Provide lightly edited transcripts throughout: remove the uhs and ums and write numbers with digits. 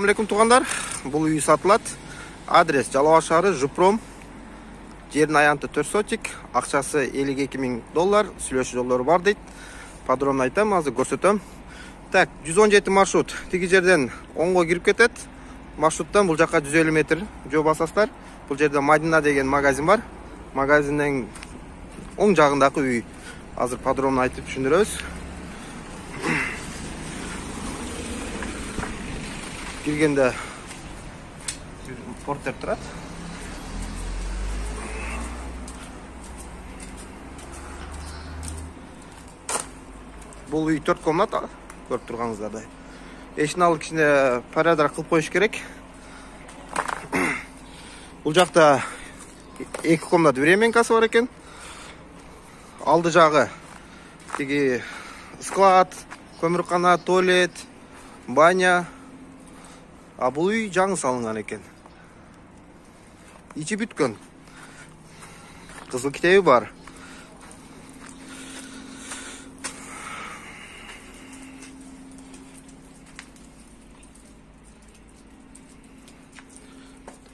Assalamu alaikum туугандар. Бул үй сатылат. Адрес Жалал Абад шаары, Жупром. Жердин аянты 4 сотик, акчасы $52,000. Сүйлөшүү жолдору бар дейт. Подробно айтам, азыр көрсөтөм. Так, 117 маршрут. Тиги жерден оңго кирип кетет. Маршруттан бул жакка 150 метр жол басасыздар. Бул жерде Мадина деген магазин бар. Магазинден оң жагындагы үй. Азыр подробно айтып түшүндүрөбүз. Киргенде портер турат. Бул үй 4 комната, көрүп турганыңыздардай. Эшин алып кичине порядок кылып коюш керек. Бул жакта 2 комната временкасы бар экен. Алды жагы тиги склад, көмүркана, туалет, баня. А бул үй жаңы салынган экен. Ичи бүткөн. Кызыл китеби бар.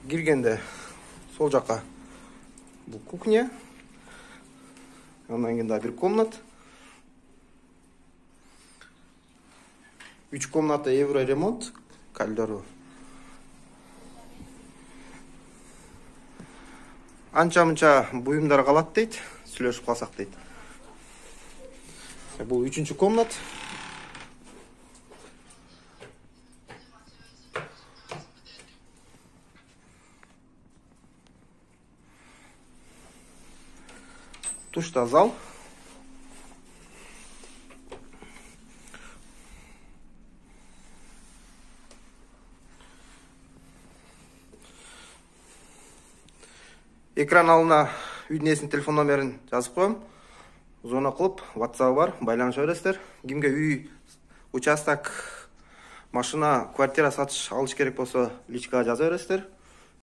Киргенде сол жака бул кухня. Андан кийин да бир комнат. 3 комната евро ремонт, кальдору. Анча-мынча буюмдар калат дейт, сүйлөшүп калсак дейт. Бул 3-чү комнат. Тушта зал. Экран алына үйдүн эсин, телефон номерин жазып коем. Звонок кылып, WhatsApp бар, байланыша бересиздер. Кимге үй, участок, машина, квартира сатыш алыш керек болсо, личкага жаза бересиздер.